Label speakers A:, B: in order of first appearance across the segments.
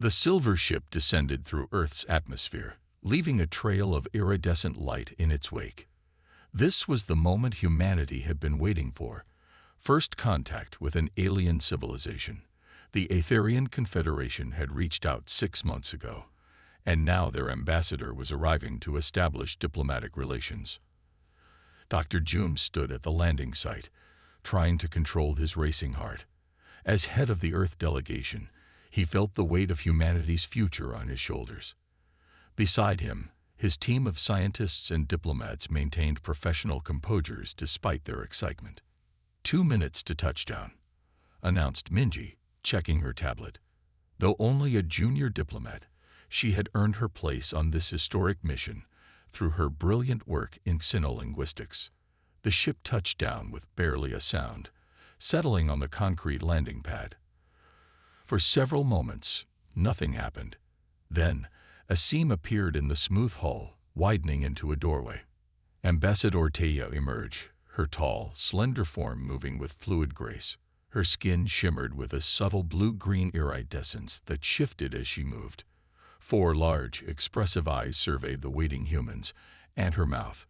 A: The silver ship descended through Earth's atmosphere, leaving a trail of iridescent light in its wake. This was the moment humanity had been waiting for. First contact with an alien civilization. The Aetherian Confederation had reached out 6 months ago, and now their ambassador was arriving to establish diplomatic relations. Dr. Joom stood at the landing site, trying to control his racing heart. As head of the Earth delegation, he felt the weight of humanity's future on his shoulders. Beside him, his team of scientists and diplomats maintained professional composures despite their excitement. 2 minutes to touchdown, announced Minji, checking her tablet. Though only a junior diplomat, she had earned her place on this historic mission through her brilliant work in xenolinguistics. The ship touched down with barely a sound, settling on the concrete landing pad. For several moments, nothing happened. Then, a seam appeared in the smooth hull, widening into a doorway. Ambassador Taya emerged, her tall, slender form moving with fluid grace. Her skin shimmered with a subtle blue-green iridescence that shifted as she moved. 4 large, expressive eyes surveyed the waiting humans, and her mouth,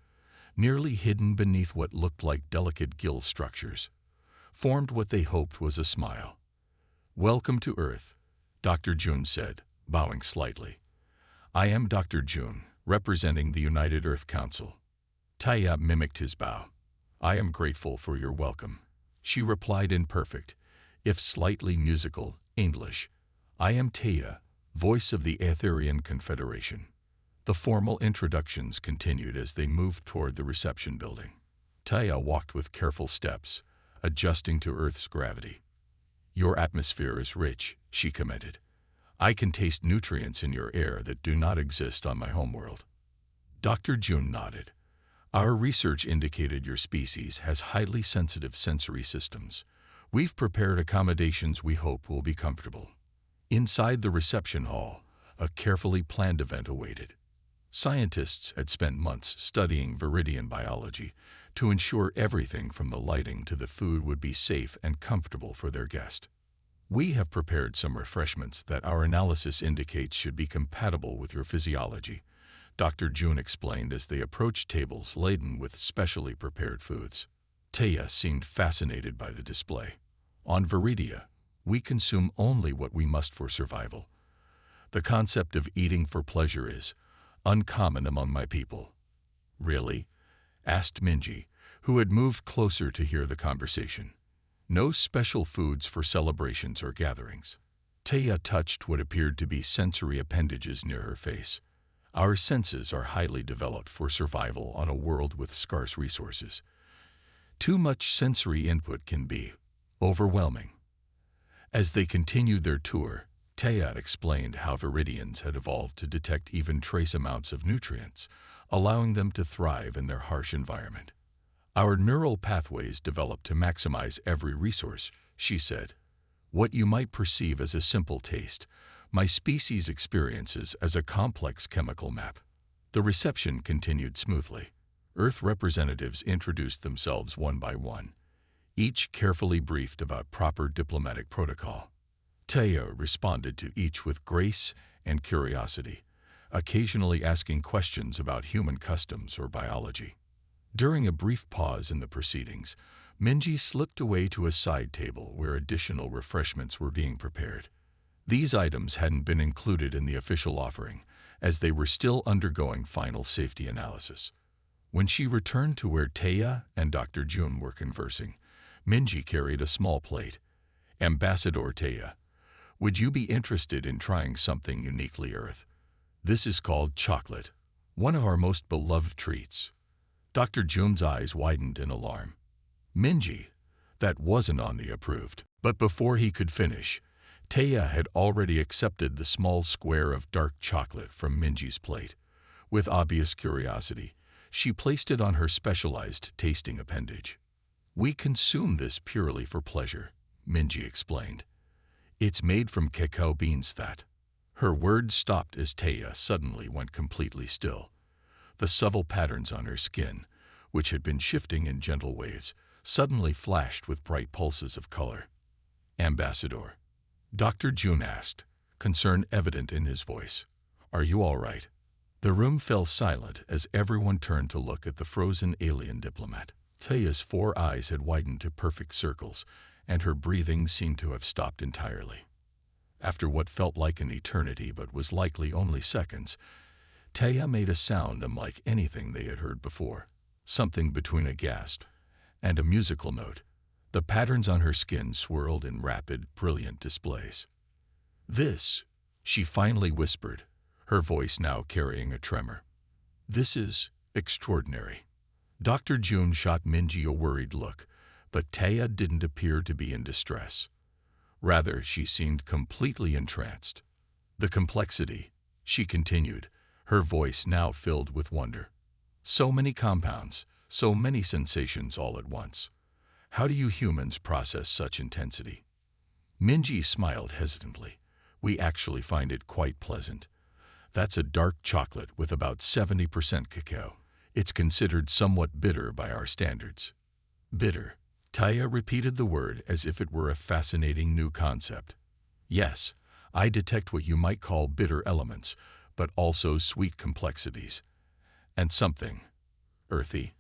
A: nearly hidden beneath what looked like delicate gill structures, formed what they hoped was a smile. "Welcome to Earth," Dr. Joom said, bowing slightly. "I am Dr. Joom, representing the United Earth Council." Taya mimicked his bow. "I am grateful for your welcome," she replied in perfect, if slightly musical, English. "I am Taya, voice of the Aetherian Confederation." The formal introductions continued as they moved toward the reception building. Taya walked with careful steps, adjusting to Earth's gravity. "Your atmosphere is rich," she commented. "I can taste nutrients in your air that do not exist on my homeworld." Dr. Joom nodded. "Our research indicated your species has highly sensitive sensory systems. We've prepared accommodations we hope will be comfortable." Inside the reception hall, a carefully planned event awaited. Scientists had spent months studying viridian biology to ensure everything from the lighting to the food would be safe and comfortable for their guest. "We have prepared some refreshments that our analysis indicates should be compatible with your physiology," Dr. Joom explained as they approached tables laden with specially prepared foods. Taya seemed fascinated by the display. "On Viridia, we consume only what we must for survival. The concept of eating for pleasure is uncommon among my people." "Really?" asked Minji, who had moved closer to hear the conversation. "No special foods for celebrations or gatherings." Taya touched what appeared to be sensory appendages near her face. "Our senses are highly developed for survival on a world with scarce resources. Too much sensory input can be overwhelming." As they continued their tour, Taya explained how viridians had evolved to detect even trace amounts of nutrients, allowing them to thrive in their harsh environment. "Our neural pathways develop to maximize every resource," she said. "What you might perceive as a simple taste, my species experiences as a complex chemical map." The reception continued smoothly. Earth representatives introduced themselves one by one, each carefully briefed about proper diplomatic protocol. Taya responded to each with grace and curiosity, occasionally asking questions about human customs or biology. During a brief pause in the proceedings, Minji slipped away to a side table where additional refreshments were being prepared. These items hadn't been included in the official offering, as they were still undergoing final safety analysis. When she returned to where Taya and Dr. Joom were conversing, Minji carried a small plate. "Ambassador Taya, would you be interested in trying something uniquely Earth? This is called chocolate, one of our most beloved treats." Dr. Joom's eyes widened in alarm. "Minji, that wasn't on the approved." But before he could finish, Taya had already accepted the small square of dark chocolate from Minji's plate. With obvious curiosity, she placed it on her specialized tasting appendage. "We consume this purely for pleasure," Minji explained. "It's made from cacao beans that—" Her words stopped as Taya suddenly went completely still. The subtle patterns on her skin, which had been shifting in gentle waves, suddenly flashed with bright pulses of color. "Ambassador?" Dr. Joom asked, concern evident in his voice. "Are you all right?" The room fell silent as everyone turned to look at the frozen alien diplomat. Taya's 4 eyes had widened to perfect circles, and her breathing seemed to have stopped entirely. After what felt like an eternity but was likely only seconds, Taya made a sound unlike anything they had heard before, something between a gasp and a musical note. The patterns on her skin swirled in rapid, brilliant displays. "This," she finally whispered, her voice now carrying a tremor. "This is extraordinary." Dr. June shot Minji a worried look, but Taya didn't appear to be in distress. Rather, she seemed completely entranced. "The complexity," she continued, her voice now filled with wonder. "So many compounds, so many sensations all at once. How do you humans process such intensity?" Minji smiled hesitantly. "We actually find it quite pleasant. That's a dark chocolate with about 70% cacao. It's considered somewhat bitter by our standards." "Bitter." Taya repeated the word as if it were a fascinating new concept. "Yes, I detect what you might call bitter elements, but also sweet complexities. And something earthy.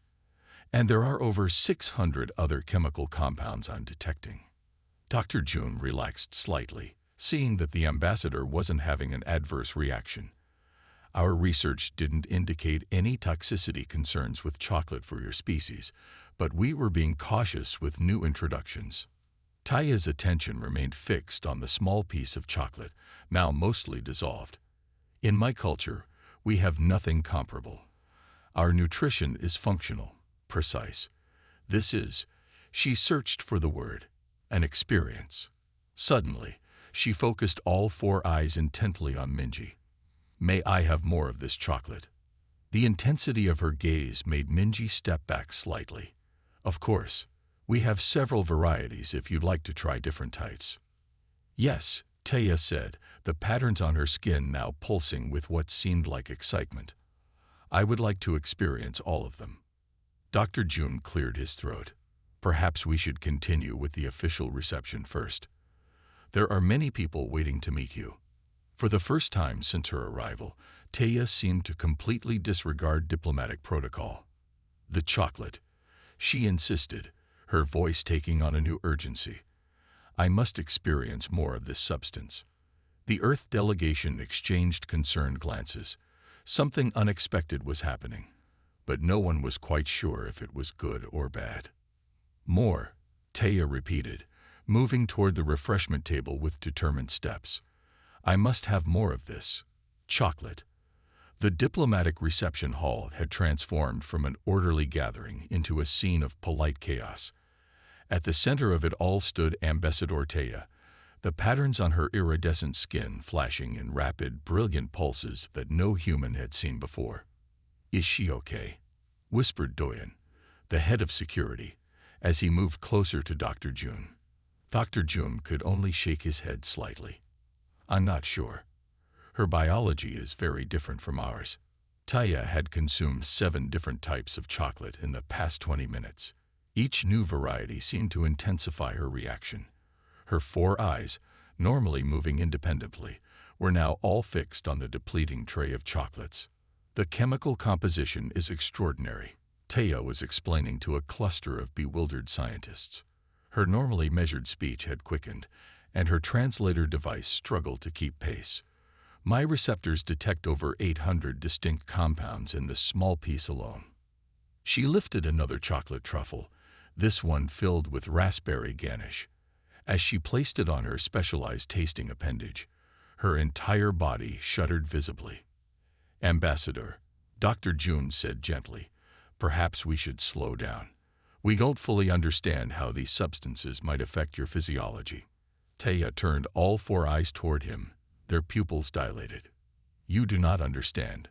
A: And there are over 600 other chemical compounds I'm detecting." Dr. June relaxed slightly, seeing that the ambassador wasn't having an adverse reaction. "Our research didn't indicate any toxicity concerns with chocolate for your species, but we were being cautious with new introductions." Taya's attention remained fixed on the small piece of chocolate, now mostly dissolved. "In my culture, we have nothing comparable. Our nutrition is functional, precise. This is," she searched for the word, "an experience." Suddenly, she focused all 4 eyes intently on Minji. "May I have more of this chocolate?" The intensity of her gaze made Minji step back slightly. "Of course, we have several varieties if you'd like to try different types." "Yes," Taya said, the patterns on her skin now pulsing with what seemed like excitement. "I would like to experience all of them." Dr. June cleared his throat. "Perhaps we should continue with the official reception first. There are many people waiting to meet you." For the first time since her arrival, Taya seemed to completely disregard diplomatic protocol. "The chocolate," she insisted, her voice taking on a new urgency. "I must experience more of this substance." The Earth delegation exchanged concerned glances. Something unexpected was happening, but no one was quite sure if it was good or bad. "More," Taya repeated, moving toward the refreshment table with determined steps. "I must have more of this chocolate." The diplomatic reception hall had transformed from an orderly gathering into a scene of polite chaos. At the center of it all stood Ambassador Taya, the patterns on her iridescent skin flashing in rapid, brilliant pulses that no human had seen before. "Is she okay?" whispered Doyen, the head of security, as he moved closer to Dr. June. Dr. June could only shake his head slightly. "I'm not sure. Her biology is very different from ours." Taya had consumed 7 different types of chocolate in the past 20 minutes. Each new variety seemed to intensify her reaction. Her 4 eyes, normally moving independently, were now all fixed on the depleting tray of chocolates. "The chemical composition is extraordinary," Taya was explaining to a cluster of bewildered scientists. Her normally measured speech had quickened, and her translator device struggled to keep pace. "My receptors detect over 800 distinct compounds in this small piece alone." She lifted another chocolate truffle, this one filled with raspberry ganache. As she placed it on her specialized tasting appendage, her entire body shuddered visibly. "Ambassador," Dr. June said gently, "perhaps we should slow down. We don't fully understand how these substances might affect your physiology." Taya turned all 4 eyes toward him, their pupils dilated. "You do not understand.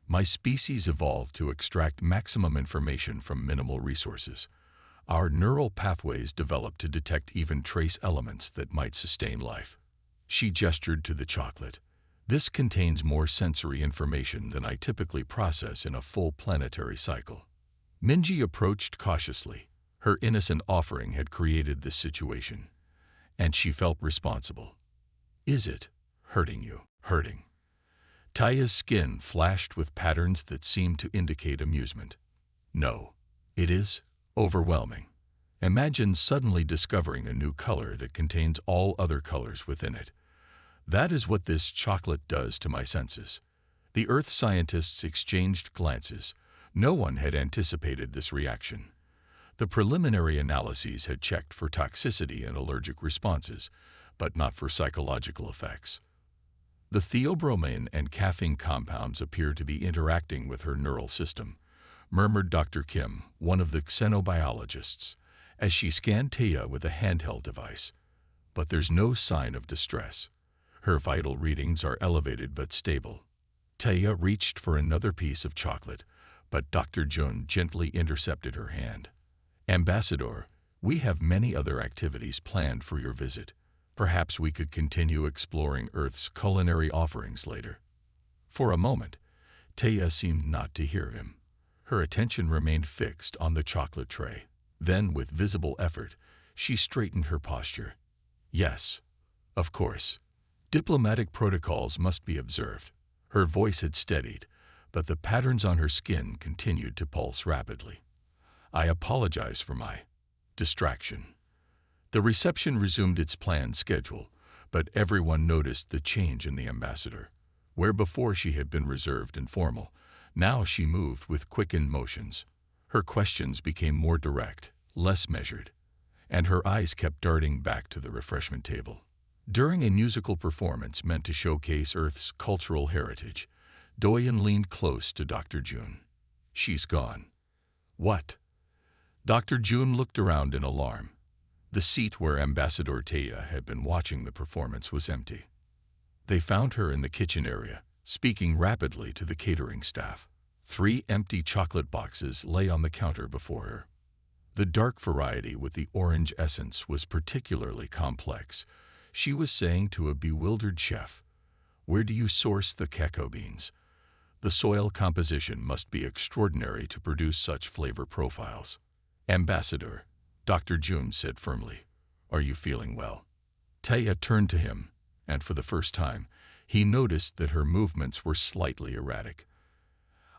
A: My species evolved to extract maximum information from minimal resources. Our neural pathways developed to detect even trace elements that might sustain life." She gestured to the chocolate. "This contains more sensory information than I typically process in a full planetary cycle." Minji approached cautiously. Her innocent offering had created this situation, and she felt responsible. "Is it?" hurting you, hurting. Taya's skin flashed with patterns that seemed to indicate amusement. No, it is overwhelming. Imagine suddenly discovering a new color that contains all other colors within it. That is what this chocolate does to my senses. The Earth scientists exchanged glances. No one had anticipated this reaction. The preliminary analyses had checked for toxicity and allergic responses, but not for psychological effects. The theobromine and caffeine compounds appear to be interacting with her neural system, murmured Dr. Kim, one of the xenobiologists, as she scanned Taya with a handheld device. But there's no sign of distress. Her vital readings are elevated but stable. Taya reached for another piece of chocolate, but Dr. Jun gently intercepted her hand. Ambassador, we have many other activities planned for your visit. Perhaps we could continue exploring Earth's culinary offerings later. For a moment, Taya seemed not to hear him. Her attention remained fixed on the chocolate tray. Then, with visible effort, she straightened her posture. Yes, of course. Diplomatic protocols must be observed. Her voice had steadied, but the patterns on her skin continued to pulse rapidly. I apologize for my distraction. The reception resumed its planned schedule, but everyone noticed the change in the ambassador. Where before she had been reserved and formal, now she moved with quickened motions. Her questions became more direct, less measured, and her eyes kept darting back to the refreshment table. During a musical performance meant to showcase Earth's cultural heritage, Doyen leaned close to Dr. Jun. She's gone. What? Dr. Jun looked around in alarm. The seat where Ambassador Taya had been watching the performance was empty. They found her in the kitchen area, speaking rapidly to the catering staff. 3 empty chocolate boxes lay on the counter before her. The dark variety with the orange essence was particularly complex. She was saying to a bewildered chef, "Where do you source the cacao beans? The soil composition must be extraordinary to produce such flavor profiles." "Ambassador," Dr. Jun said firmly, "are you feeling well?" Taya turned to him, and for the first time, he noticed that her movements were slightly erratic.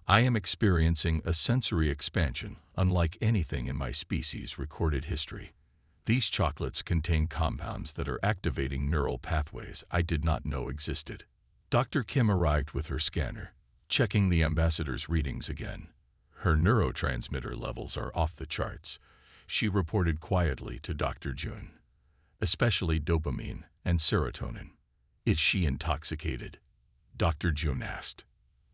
A: "I am experiencing a sensory expansion unlike anything in my species' recorded history. These chocolates contain compounds that are activating neural pathways I did not know existed." Dr. Kim arrived with her scanner, checking the ambassador's readings again. "Her neurotransmitter levels are off the charts," she reported quietly to Dr. Jun, "especially dopamine and serotonin." "Is she intoxicated?" Dr. Jun asked.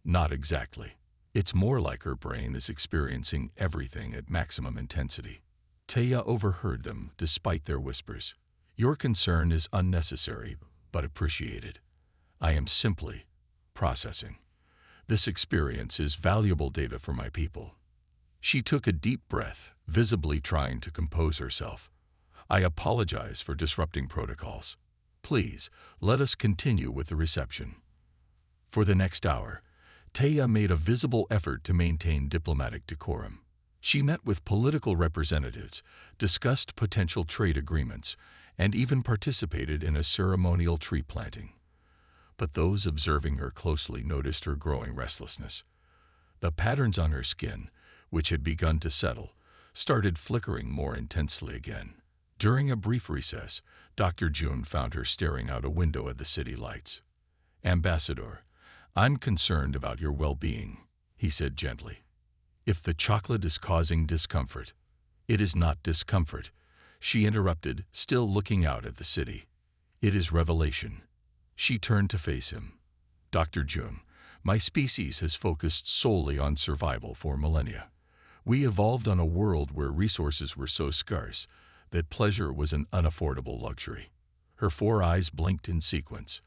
A: "Not exactly. It's more like her brain is experiencing everything at maximum intensity." Taya overheard them despite their whispers. "Your concern is unnecessary, but appreciated. I am simply processing. This experience is valuable data for my people." She took a deep breath, visibly trying to compose herself. "I apologize for disrupting protocols. Please, let us continue with the reception." For the next hour, Taya made a visible effort to maintain diplomatic decorum. She met with political representatives, discussed potential trade agreements, and even participated in a ceremonial tree planting. But those observing her closely noticed her growing restlessness. The patterns on her skin, which had begun to settle, started flickering more intensely again. During a brief recess, Dr. Jun found her staring out a window at the city lights. "Ambassador, I'm concerned about your well-being," he said gently. "If the chocolate is causing discomfort—" "It is not discomfort," she interrupted, still looking out at the city. "It is revelation." She turned to face him. "Dr. Jun, my species has focused solely on survival for millennia. We evolved on a world where resources were so scarce that pleasure was an unaffordable luxury." Her 4 eyes blinked in sequence.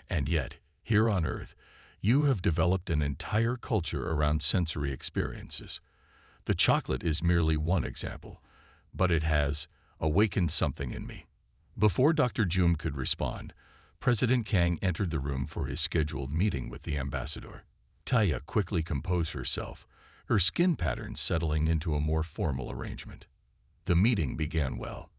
A: "And yet, here on Earth, you have developed an entire culture around sensory experiences. The chocolate is merely one example, but it has awakened something in me." Before Dr. Jun could respond, President Kang entered the room for his scheduled meeting with the ambassador. Taya quickly composed herself, her skin patterns settling into a more formal arrangement. The meeting began well.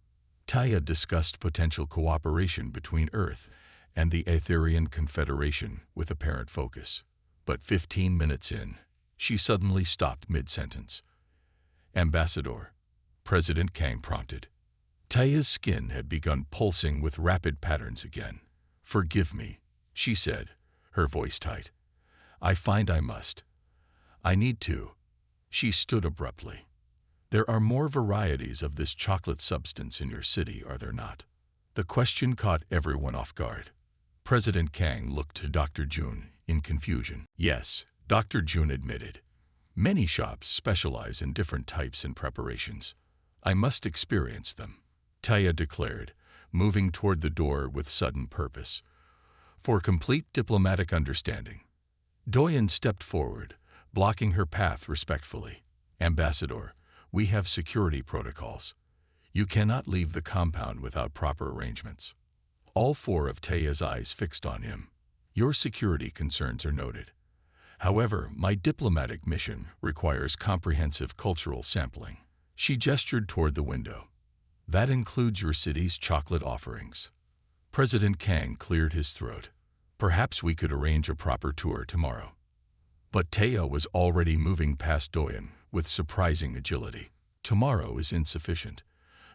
A: Taya discussed potential cooperation between Earth and the Aetherian Confederation with apparent focus. But 15 minutes in, she suddenly stopped mid-sentence. "Ambassador," President Kang prompted. Taya's skin had begun pulsing with rapid patterns again. "Forgive me," she said, her voice tight. "I find I must. I need to." She stood abruptly. "There are more varieties of this chocolate substance in your city, are there not?" The question caught everyone off guard. President Kang looked to Dr. Jun in confusion. "Yes," Dr. Jun admitted. "Many shops specialize in different types and preparations. I must experience them," Taya declared, moving toward the door with sudden purpose. For complete diplomatic understanding. Doyen stepped forward, blocking her path respectfully. "Ambassador, we have security protocols. You cannot leave the compound without proper arrangements." All four of Taya's eyes fixed on him. "Your security concerns are noted. However, my diplomatic mission requires comprehensive cultural sampling." She gestured toward the window. "That includes your city's chocolate offerings." President Kang cleared his throat. "Perhaps we could arrange a proper tour tomorrow." But Taya was already moving past Doyen with surprising agility. "Tomorrow is insufficient.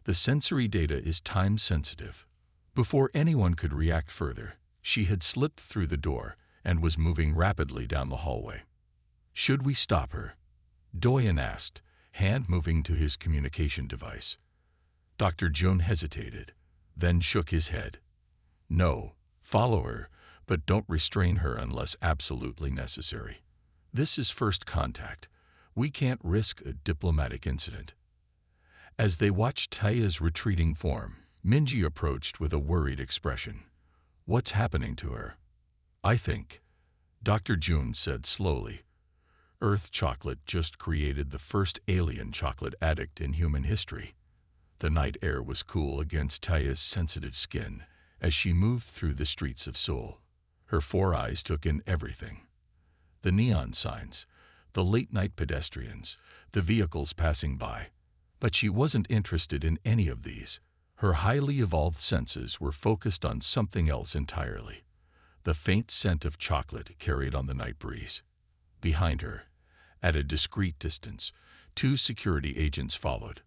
A: The sensory data is time-sensitive." Before anyone could react further, she had slipped through the door and was moving rapidly down the hallway. "Should we stop her?" Doyen asked, hand moving to his communication device. Dr. Jun hesitated, then shook his head. "No, follow her, but don't restrain her unless absolutely necessary. This is first contact. We can't risk a diplomatic incident." As they watched Taya's retreating form, Minji approached with a worried expression. "What's happening to her?" "I think," Dr. Jun said slowly, "Earth chocolate just created the first alien chocolate addict in human history." The night air was cool against Taya's sensitive skin as she moved through the streets of Seoul. Her four eyes took in everything. The neon signs, the late-night pedestrians, the vehicles passing by. But she wasn't interested in any of these. Her highly evolved senses were focused on something else entirely. The faint scent of chocolate carried on the night breeze. Behind her, at a discreet distance, 2 security agents followed.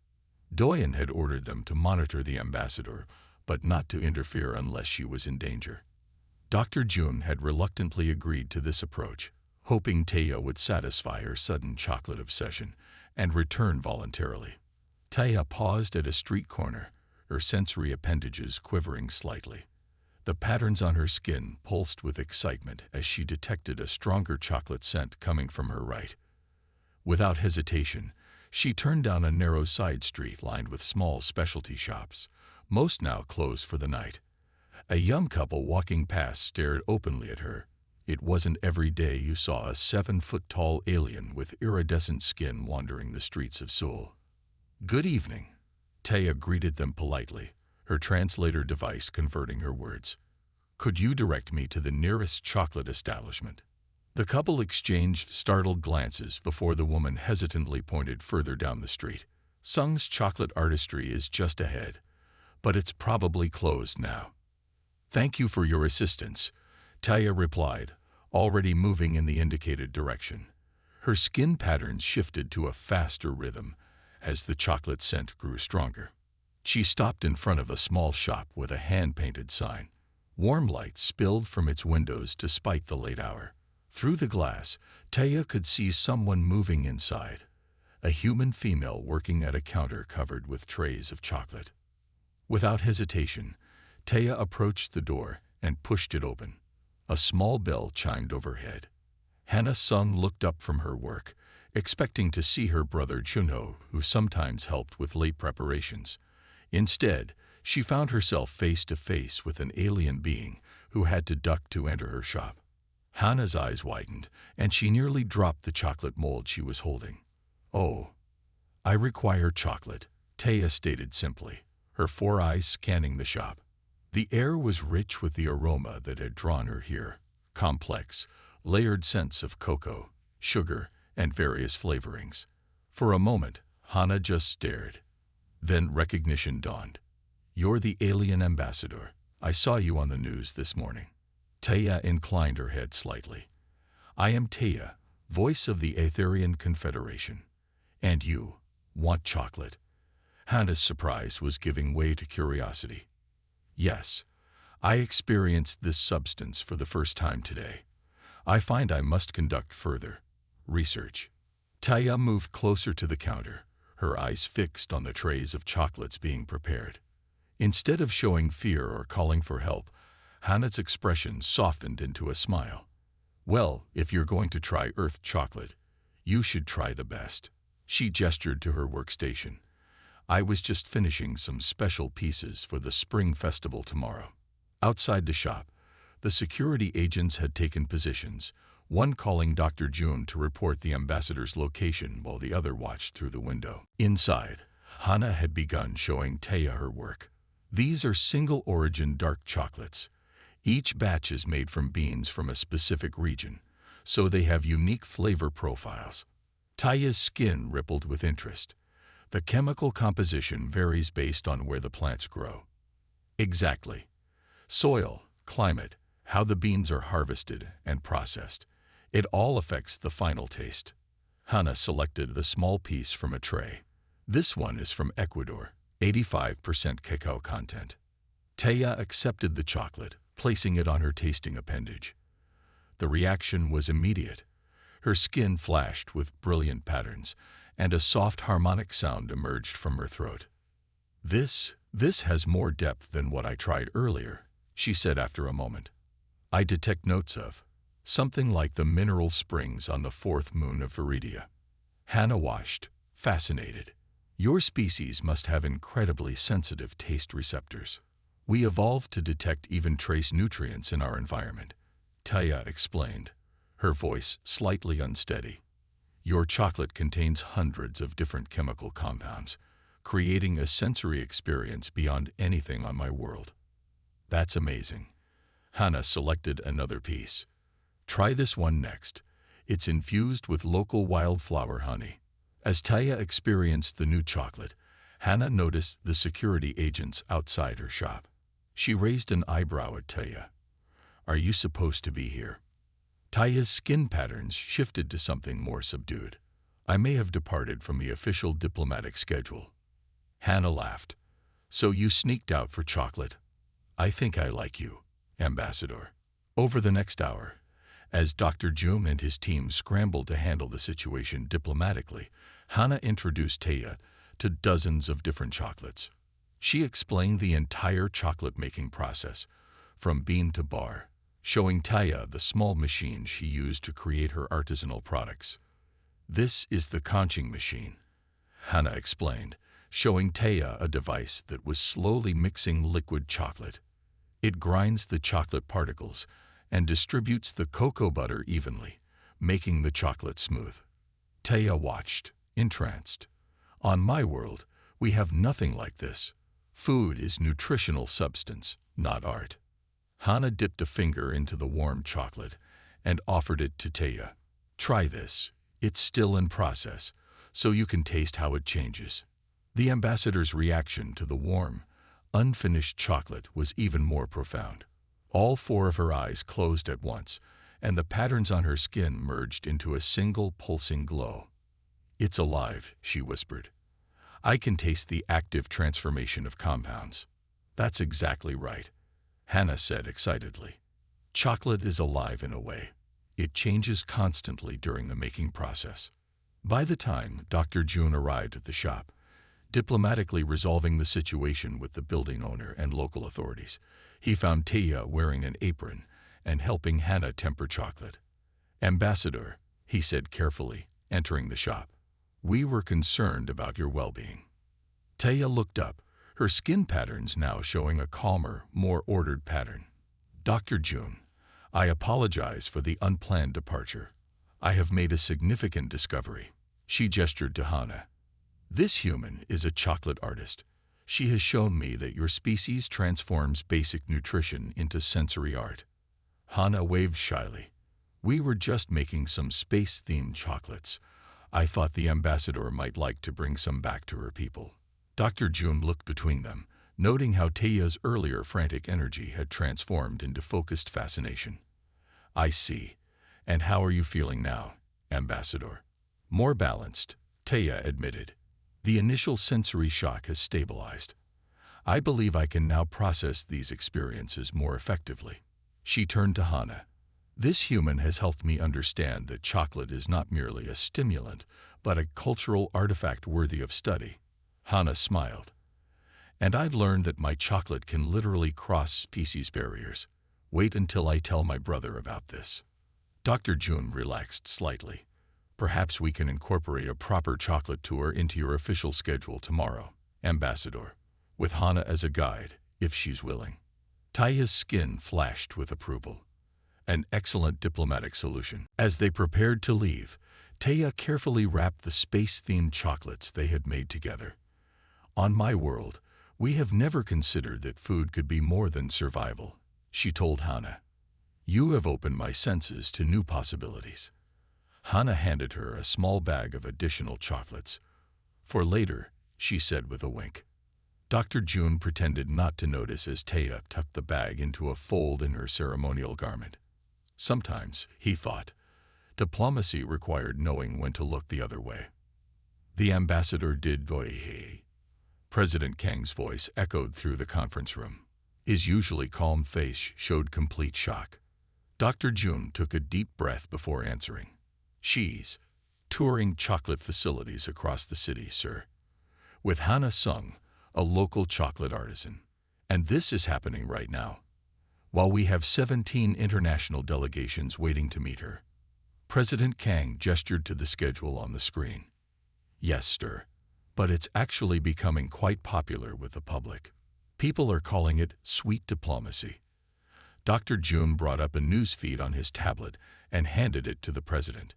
A: Doyen had ordered them to monitor the ambassador, but not to interfere unless she was in danger. Dr. Jun had reluctantly agreed to this approach, hoping Taya would satisfy her sudden chocolate obsession and return voluntarily. Taya paused at a street corner, her sensory appendages quivering slightly. The patterns on her skin pulsed with excitement as she detected a stronger chocolate scent coming from her right. Without hesitation, she turned down a narrow side street lined with small specialty shops, most now closed for the night. A young couple walking past stared openly at her. It wasn't every day you saw a 7-foot-tall alien with iridescent skin wandering the streets of Seoul. "Good evening," Taya greeted them politely, her translator device converting her words. "Could you direct me to the nearest chocolate establishment?" The couple exchanged startled glances before the woman hesitantly pointed further down the street. "Sung's chocolate artistry is just ahead, but it's probably closed now." "Thank you for your assistance," Taya replied, already moving in the indicated direction. Her skin patterns shifted to a faster rhythm as the chocolate scent grew stronger. She stopped in front of a small shop with a hand-painted sign. Warm light spilled from its windows despite the late hour. Through the glass, Taya could see someone moving inside, a human female working at a counter covered with trays of chocolate. Without hesitation, Taya approached the door and pushed it open. A small bell chimed overhead. Hannah Sung looked up from her work, expecting to see her brother Chunho, who sometimes helped with late preparations. Instead, she found herself face to face with an alien being who had to duck to enter her shop. Hannah's eyes widened, and she nearly dropped the chocolate mold she was holding. "Oh, I require chocolate," Taya stated simply, her 4 eyes scanning the shop. The air was rich with the aroma that had drawn her here. Complex, layered scents of cocoa, sugar, and various flavorings. For a moment, Hannah just stared. Then recognition dawned. "You're the alien ambassador," I saw you on the news this morning. Taya inclined her head slightly. I am Taya, voice of the Aetherian Confederation. And you want chocolate? Hannah's surprise was giving way to curiosity. Yes, I experienced this substance for the first time today. I find I must conduct further research. Taya moved closer to the counter, her eyes fixed on the trays of chocolates being prepared. Instead of showing fear or calling for help, Hannah's expression softened into a smile. Well, if you're going to try Earth chocolate, you should try the best. She gestured to her workstation. I was just finishing some special pieces for the spring festival tomorrow. Outside the shop, the security agents had taken positions, one calling Dr. June to report the ambassador's location while the other watched through the window. Inside, Hannah had begun showing Taya her work. These are single-origin dark chocolates. Each batch is made from beans from a specific region, so they have unique flavor profiles. Taya's skin rippled with interest. The chemical composition varies based on where the plants grow. Exactly. Soil, climate, how the beans are harvested and processed. It all affects the final taste. Hannah selected the small piece from a tray. This one is from Ecuador, 85% cacao content. Taya accepted the chocolate, placing it on her tasting appendage. The reaction was immediate. Her skin flashed with brilliant patterns, and a soft harmonic sound emerged from her throat. This has more depth than what I tried earlier, she said after a moment. I detect notes of something like the mineral springs on the fourth moon of Viridia. Hannah watched, fascinated. Your species must have incredibly sensitive taste receptors. We evolved to detect even trace nutrients in our environment, Taya explained, her voice slightly unsteady. Your chocolate contains hundreds of different chemical compounds, creating a sensory experience beyond anything on my world. That's amazing. Hannah selected another piece. Try this one next. It's infused with local wildflower honey. As Taya experienced the new chocolate, Hannah noticed the security agents outside her shop. She raised an eyebrow at Taya. Are you supposed to be here? Taya's skin patterns shifted to something more subdued. I may have departed from the official diplomatic schedule. Hannah laughed. So you sneaked out for chocolate? I think I like you, Ambassador. Over the next hour, as Dr. June and his team scrambled to handle the situation diplomatically, Hannah introduced Taya to dozens of different chocolates. She explained the entire chocolate-making process, from bean to bar, showing Taya the small machine she used to create her artisanal products. This is the conching machine, Hannah explained, showing Taya a device that was slowly mixing liquid chocolate. It grinds the chocolate particles and distributes the cocoa butter evenly, making the chocolate smooth. Taya watched, entranced. On my world, we have nothing like this. Food is nutritional substance, not art. Hannah dipped a finger into the warm chocolate and offered it to Taya. Try this. It's still in process, so you can taste how it changes. The ambassador's reaction to the warm, unfinished chocolate was even more profound. All four of her eyes closed at once, and the patterns on her skin merged into a single pulsing glow. It's alive, she whispered. I can taste the active transformation of compounds. That's exactly right, Hannah said excitedly. Chocolate is alive in a way. It changes constantly during the making process. By the time Dr. June arrived at the shop, diplomatically resolving the situation with the building owner and local authorities, he found Taya wearing an apron and helping Hannah temper chocolate. Ambassador, he said carefully, entering the shop, we were concerned about your well-being. Taya looked up, her skin patterns now showing a calmer, more ordered pattern. Dr. June, I apologize for the unplanned departure. I have made a significant discovery. She gestured to Hannah. This human is a chocolate artist. She has shown me that your species transforms basic nutrition into sensory art. Hannah waved shyly. We were just making some space-themed chocolates. I thought the ambassador might like to bring some back to her people. Dr. June looked between them, noting how Taya's earlier frantic energy had transformed into focused fascination. "I see. And how are you feeling now, Ambassador?" "More balanced," Taya admitted. "The initial sensory shock has stabilized. I believe I can now process these experiences more effectively." She turned to Hana. "This human has helped me understand that chocolate is not merely a stimulant, but a cultural artifact worthy of study." Hana smiled. "And I've learned that my chocolate can literally cross species barriers. Wait until I tell my brother about this." Dr. Jun relaxed slightly. "Perhaps we can incorporate a proper chocolate tour into your official schedule tomorrow, Ambassador, with Hana as a guide, if she's willing." Taya's skin flashed with approval. An excellent diplomatic solution. As they prepared to leave, Taya carefully wrapped the space-themed chocolates they had made together. "On my world, we have never considered that food could be more than survival," she told Hana. "You have opened my senses to new possibilities." Hana handed her a small bag of additional chocolates. "For later," she said with a wink. Dr. Jun pretended not to notice as Taya tucked the bag into a fold in her ceremonial garment. Sometimes, he thought, diplomacy required knowing when to look the other way. "The ambassador did doihe." President Kang's voice echoed through the conference room. His usually calm face showed complete shock. Dr. Jun took a deep breath before answering. "She's touring chocolate facilities across the city, sir, with Hana Sung, a local chocolate artisan. And this is happening right now, while we have 17 international delegations waiting to meet her." President Kang gestured to the schedule on the screen. "Yes, sir, but it's actually becoming quite popular with the public. People are calling it sweet diplomacy." Dr. Jun brought up a news feed on his tablet and handed it to the president.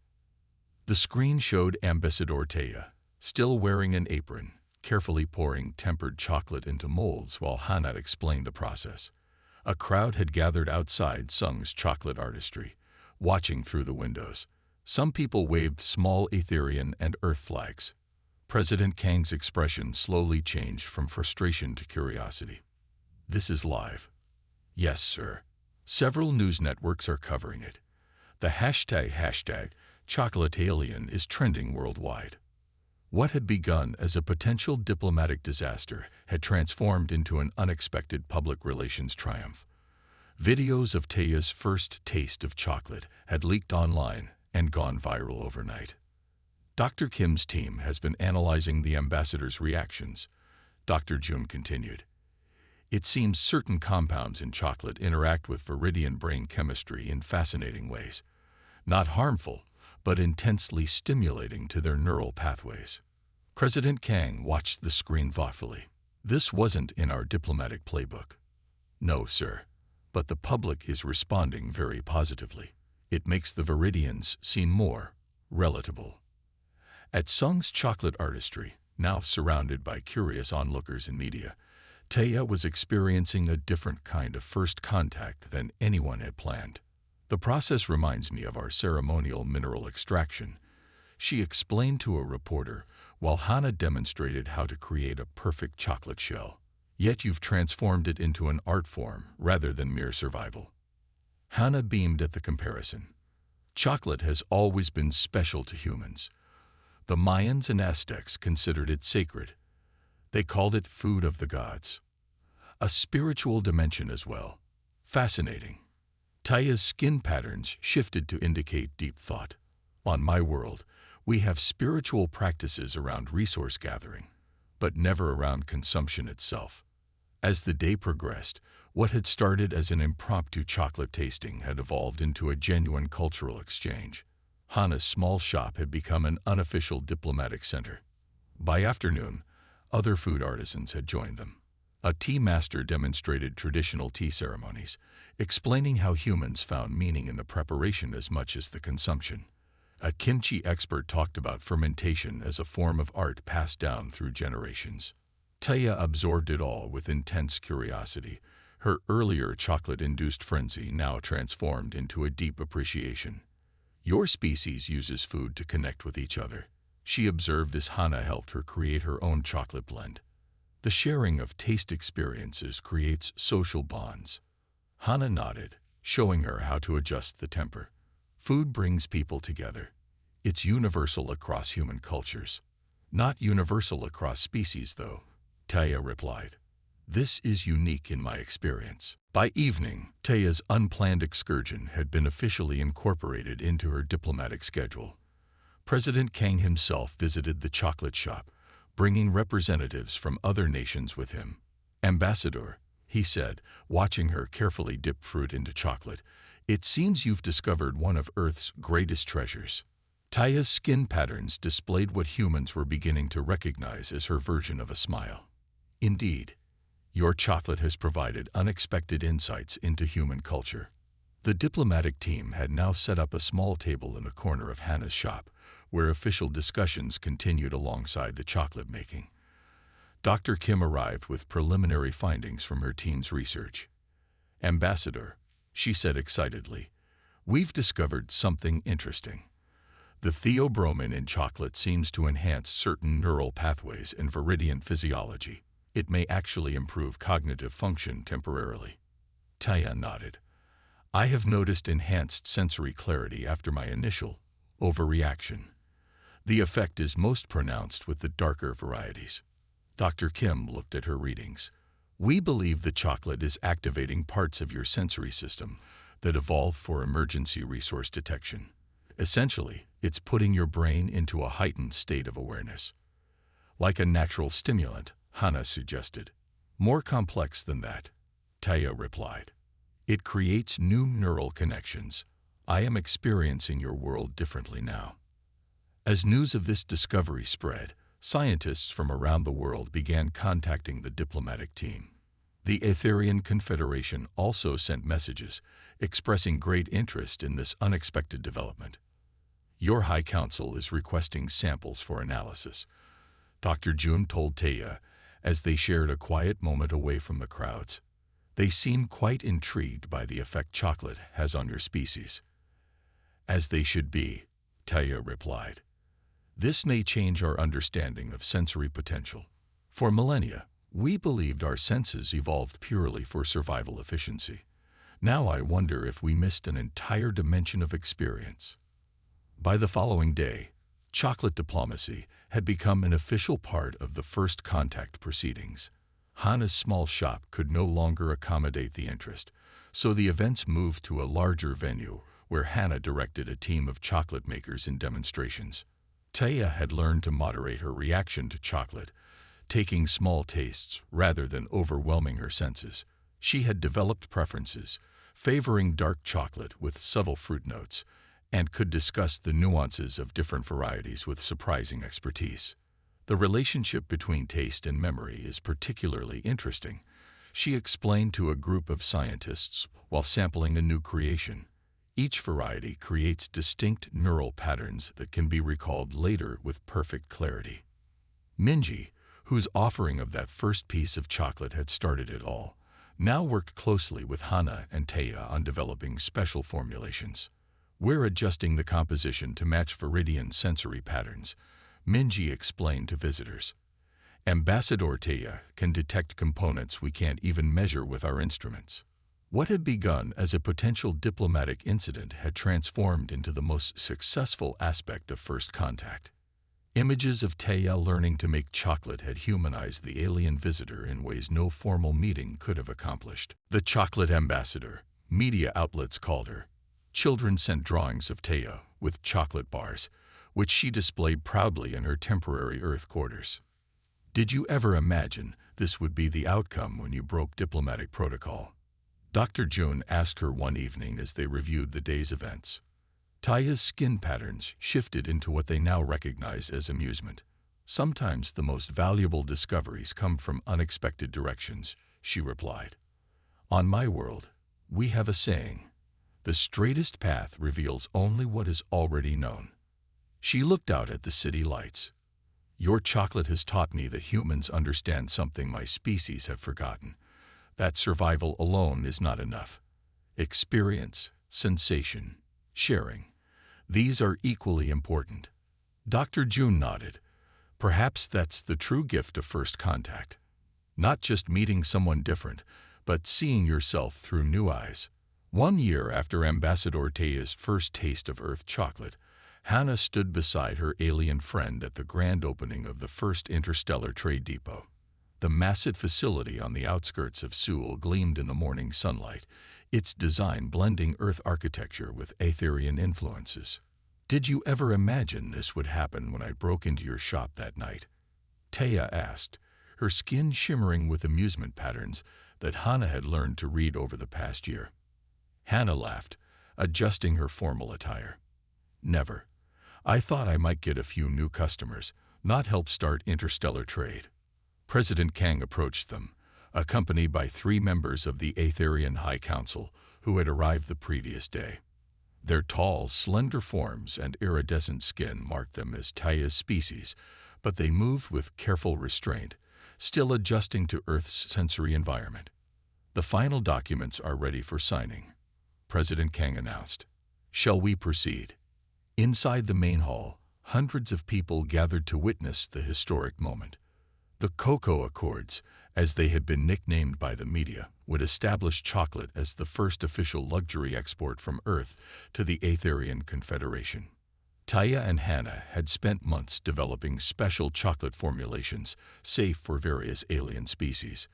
A: The screen showed Ambassador Taya, still wearing an apron, carefully pouring tempered chocolate into molds while Hana explained the process. A crowd had gathered outside Sung's chocolate artistry, watching through the windows. Some people waved small Etherian and Earth flags. President Kang's expression slowly changed from frustration to curiosity. "This is live." "Yes, sir. Several news networks are covering it. The hashtag Chocolatalian is trending worldwide." What had begun as a potential diplomatic disaster had transformed into an unexpected public relations triumph. Videos of Taya's first taste of chocolate had leaked online and gone viral overnight. "Dr. Kim's team has been analyzing the ambassador's reactions," Dr. Jun continued. "It seems certain compounds in chocolate interact with viridian brain chemistry in fascinating ways. Not harmful, but intensely stimulating to their neural pathways." President Kang watched the screen thoughtfully. "This wasn't in our diplomatic playbook." "No, sir, but the public is responding very positively. It makes the viridians seem more relatable." At Sung's chocolate artistry, now surrounded by curious onlookers and media, Taya was experiencing a different kind of first contact than anyone had planned. "The process reminds me of our ceremonial mineral extraction," she explained to a reporter, while Hana demonstrated how to create a perfect chocolate shell. "Yet you've transformed it into an art form rather than mere survival." Hana beamed at the comparison. "Chocolate has always been special to humans. The Mayans and Aztecs considered it sacred. They called it food of the gods. A spiritual dimension as well. Fascinating." Taya's skin patterns shifted to indicate deep thought. "On my world, we have spiritual practices around resource gathering, but never around consumption itself." As the day progressed, what had started as an impromptu chocolate tasting had evolved into a genuine cultural exchange. Hana's small shop had become an unofficial diplomatic center. By afternoon, other food artisans had joined them. A tea master demonstrated traditional tea ceremonies, explaining how humans found meaning in the preparation as much as the consumption. A kimchi expert talked about fermentation as a form of art passed down through generations. Taya absorbed it all with intense curiosity, her earlier chocolate-induced frenzy now transformed into a deep appreciation. "Your species uses food to connect with each other," she observed as Hana helped her create her own chocolate blend. The sharing of taste experiences creates social bonds. Hana nodded, showing her how to adjust the temper. Food brings people together. It's universal across human cultures. Not universal across species, though, Taya replied. This is unique in my experience. By evening, Taya's unplanned excursion had been officially incorporated into her diplomatic schedule. President Kang himself visited the chocolate shop, bringing representatives from other nations with him. Ambassador, he said, watching her carefully dip fruit into chocolate, it seems you've discovered one of Earth's greatest treasures. Taya's skin patterns displayed what humans were beginning to recognize as her version of a smile. Indeed, your chocolate has provided unexpected insights into human culture. The diplomatic team had now set up a small table in the corner of Hannah's shop, where official discussions continued alongside the chocolate making. Dr. Kim arrived with preliminary findings from her team's research. Ambassador, she said excitedly, we've discovered something interesting. The theobromine in chocolate seems to enhance certain neural pathways in viridian physiology. It may actually improve cognitive function temporarily. Taya nodded. I have noticed enhanced sensory clarity after my initial overreaction. The effect is most pronounced with the darker varieties. Dr. Kim looked at her readings. We believe the chocolate is activating parts of your sensory system that evolved for emergency resource detection. Essentially, it's putting your brain into a heightened state of awareness. Like a natural stimulant, Hana suggested. More complex than that, Taya replied. It creates new neural connections. I am experiencing your world differently now. As news of this discovery spread, scientists from around the world began contacting the diplomatic team. The Aetherian Confederation also sent messages expressing great interest in this unexpected development. Your High Council is requesting samples for analysis, Dr. Jun told Taya as they shared a quiet moment away from the crowds. They seem quite intrigued by the effect chocolate has on your species. As they should be, Taya replied. This may change our understanding of sensory potential. For millennia, we believed our senses evolved purely for survival efficiency. Now I wonder if we missed an entire dimension of experience. By the following day, chocolate diplomacy had become an official part of the first contact proceedings. Hana's small shop could no longer accommodate the interest, so the events moved to a larger venue where Hana directed a team of chocolate makers in demonstrations. Taya had learned to moderate her reaction to chocolate, taking small tastes rather than overwhelming her senses. She had developed preferences, favoring dark chocolate with subtle fruit notes, and could discuss the nuances of different varieties with surprising expertise. The relationship between taste and memory is particularly interesting, she explained to a group of scientists while sampling a new creation. Each variety creates distinct neural patterns that can be recalled later with perfect clarity. Minji, whose offering of that first piece of chocolate had started it all, now worked closely with Hana and Taya on developing special formulations. We're adjusting the composition to match viridian sensory patterns, Minji explained to visitors. Ambassador Taya can detect components we can't even measure with our instruments. What had begun as a potential diplomatic incident had transformed into the most successful aspect of first contact. Images of Taya learning to make chocolate had humanized the alien visitor in ways no formal meeting could have accomplished. The chocolate ambassador, media outlets called her. Children sent drawings of Taya with chocolate bars, which she displayed proudly in her temporary Earth quarters. Did you ever imagine this would be the outcome when you broke diplomatic protocol? Dr. Jun asked her one evening as they reviewed the day's events. Taya's skin patterns shifted into what they now recognize as amusement. Sometimes the most valuable discoveries come from unexpected directions, she replied. On my world, we have a saying, the straightest path reveals only what is already known. She looked out at the city lights. Your chocolate has taught me that humans understand something my species have forgotten. That survival alone is not enough. Experience, sensation, sharing. These are equally important. Dr. Jun nodded. Perhaps that's the true gift of first contact. Not just meeting someone different, but seeing yourself through new eyes. 1 year after Ambassador Taya's first taste of Earth chocolate, Hannah stood beside her alien friend at the grand opening of the first interstellar trade depot. The massive facility on the outskirts of Seoul gleamed in the morning sunlight, its design blending Earth architecture with Aetherian influences. "Did you ever imagine this would happen when I broke into your shop that night?" Taya asked, her skin shimmering with amusement patterns that Hannah had learned to read over the past year. Hannah laughed, adjusting her formal attire. "Never. I thought I might get a few new customers, not help start interstellar trade." President Kang approached them, accompanied by 3 members of the Aetherian High Council who had arrived the previous day. Their tall, slender forms and iridescent skin marked them as Taya's species, but they moved with careful restraint, still adjusting to Earth's sensory environment. "The final documents are ready for signing," President Kang announced. "Shall we proceed?" Inside the main hall, hundreds of people gathered to witness the historic moment. The Cocoa Accords, as they had been nicknamed by the media, would establish chocolate as the first official luxury export from Earth to the Aetherian Confederation. Taya and Hannah had spent months developing special chocolate formulations safe for various alien species.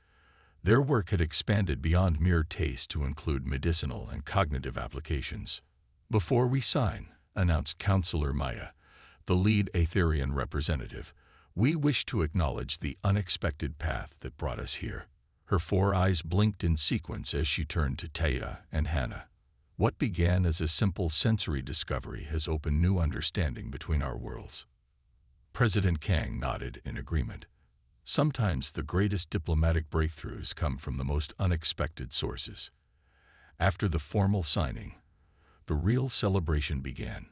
A: Their work had expanded beyond mere taste to include medicinal and cognitive applications. "Before we sign," announced Counselor Maya, the lead Aetherian representative, "we wish to acknowledge the unexpected path that brought us here." Her 4 eyes blinked in sequence as she turned to Taya and Hannah. "What began as a simple sensory discovery has opened new understanding between our worlds." President Kang nodded in agreement. Sometimes the greatest diplomatic breakthroughs come from the most unexpected sources. After the formal signing, the real celebration began.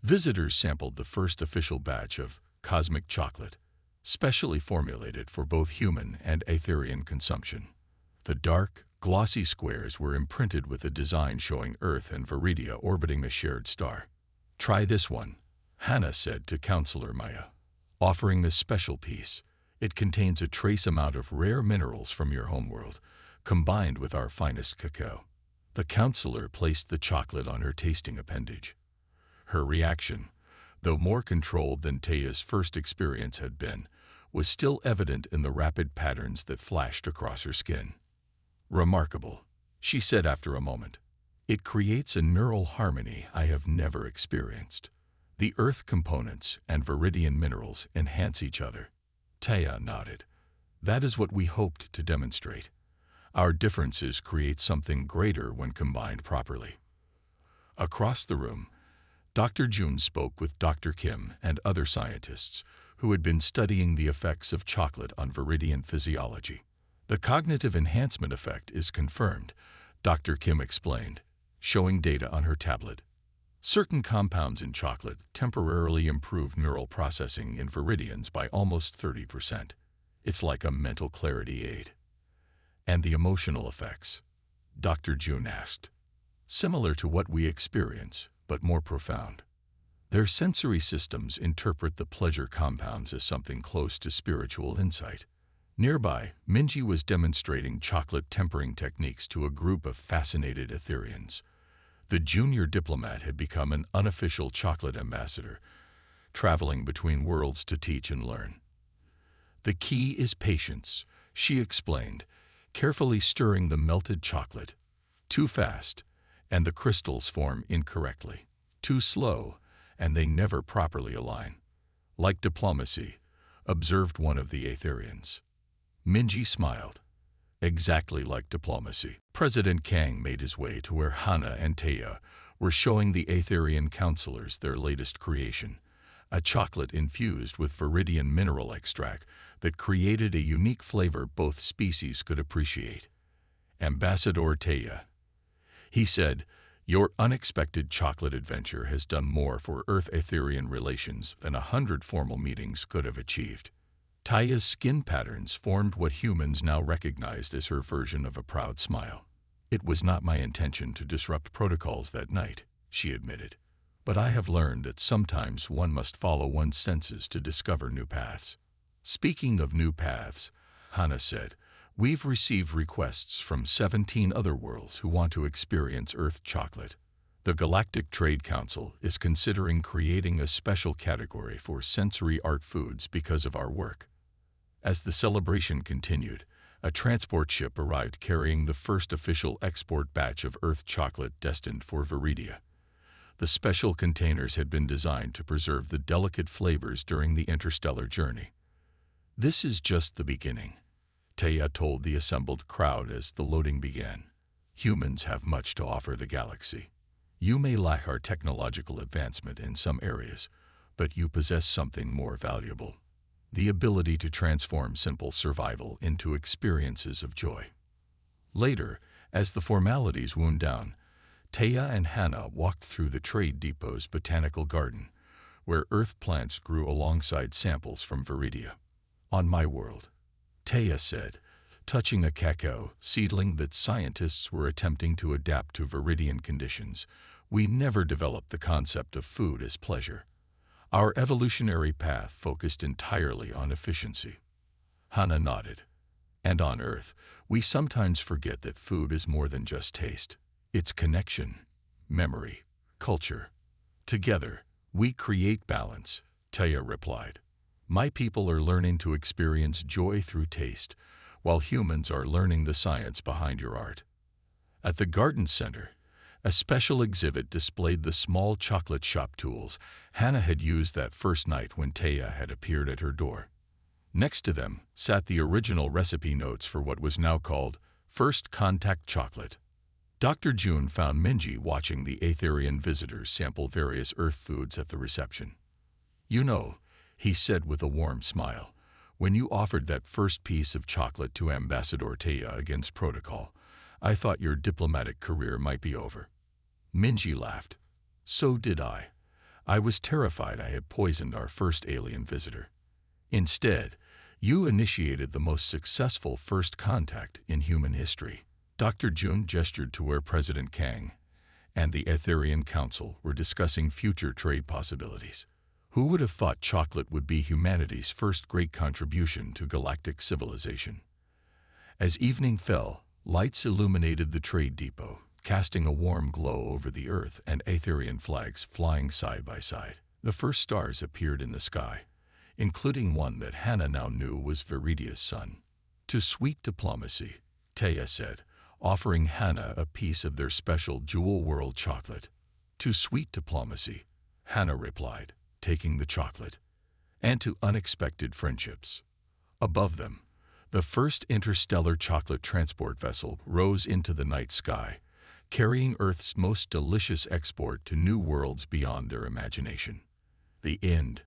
A: Visitors sampled the first official batch of cosmic chocolate, specially formulated for both human and Aetherian consumption. The dark, glossy squares were imprinted with a design showing Earth and Viridia orbiting a shared star. "Try this one," Hannah said to Counselor Maya, offering this special piece. "It contains a trace amount of rare minerals from your homeworld, combined with our finest cacao." The counselor placed the chocolate on her tasting appendage. Her reaction, though more controlled than Taya's first experience had been, was still evident in the rapid patterns that flashed across her skin. "Remarkable," she said after a moment. "It creates a neural harmony I have never experienced. The Earth components and Viridian minerals enhance each other." Taya nodded. "That is what we hoped to demonstrate. Our differences create something greater when combined properly." Across the room, Dr. Jun spoke with Dr. Kim and other scientists who had been studying the effects of chocolate on Viridian physiology. "The cognitive enhancement effect is confirmed," Dr. Kim explained, showing data on her tablet. "Certain compounds in chocolate temporarily improve neural processing in Viridians by almost 30%. It's like a mental clarity aid." "And the emotional effects?" Dr. Jun asked. "Similar to what we experience, but more profound. Their sensory systems interpret the pleasure compounds as something close to spiritual insight." Nearby, Minji was demonstrating chocolate tempering techniques to a group of fascinated Aetherians. The junior diplomat had become an unofficial chocolate ambassador, traveling between worlds to teach and learn. "The key is patience," she explained, carefully stirring the melted chocolate. "Too fast, and the crystals form incorrectly. Too slow, and they never properly align. Like diplomacy," observed one of the Aetherians. Minji smiled. "Exactly like diplomacy." President Kang made his way to where Hannah and Taya were showing the Aetherian counselors their latest creation, a chocolate infused with Viridian mineral extract that created a unique flavor both species could appreciate. "Ambassador Taya," he said, "your unexpected chocolate adventure has done more for Earth-Aetherian relations than 100 formal meetings could have achieved." Taya's skin patterns formed what humans now recognized as her version of a proud smile. "It was not my intention to disrupt protocols that night," she admitted. "But I have learned that sometimes one must follow one's senses to discover new paths." Speaking of new paths, Hannah said. "We've received requests from 17 other worlds who want to experience Earth chocolate. The Galactic Trade Council is considering creating a special category for sensory art foods because of our work." As the celebration continued, a transport ship arrived carrying the first official export batch of Earth chocolate destined for Viridia. The special containers had been designed to preserve the delicate flavors during the interstellar journey. "This is just the beginning," Taya told the assembled crowd as the loading began. "Humans have much to offer the galaxy. You may lack our technological advancement in some areas, but you possess something more valuable: the ability to transform simple survival into experiences of joy." Later, as the formalities wound down, Taya and Hannah walked through the trade depot's botanical garden, where Earth plants grew alongside samples from Viridia. "On my world," Taya said, touching a cacao seedling that scientists were attempting to adapt to Viridian conditions, "we never developed the concept of food as pleasure. Our evolutionary path focused entirely on efficiency." Hannah nodded. "And on Earth, we sometimes forget that food is more than just taste. It's connection, memory, culture. Together, we create balance," Taya replied. "My people are learning to experience joy through taste, while humans are learning the science behind your art." At the garden center, a special exhibit displayed the small chocolate shop tools Hannah had used that first night when Taya had appeared at her door. Next to them sat the original recipe notes for what was now called First Contact Chocolate. Dr. June found Minji watching the Aetherian visitors sample various Earth foods at the reception. "You know," he said with a warm smile, "when you offered that first piece of chocolate to Ambassador Taya against protocol, I thought your diplomatic career might be over." Minji laughed. "So did I. I was terrified I had poisoned our first alien visitor. Instead, you initiated the most successful first contact in human history." Dr. June gestured to where President Kang and the Aetherian Council were discussing future trade possibilities. "Who would have thought chocolate would be humanity's first great contribution to galactic civilization?" As evening fell, lights illuminated the trade depot, casting a warm glow over the Earth and Aetherian flags flying side by side. The first stars appeared in the sky, including one that Hannah now knew was Viridia's sun. "To sweet diplomacy," Taya said, offering Hannah a piece of their special Jewel World chocolate. "To sweet diplomacy," Hannah replied, taking the chocolate. "And to unexpected friendships." Above them, the first interstellar chocolate transport vessel rose into the night sky, carrying Earth's most delicious export to new worlds beyond their imagination. The end.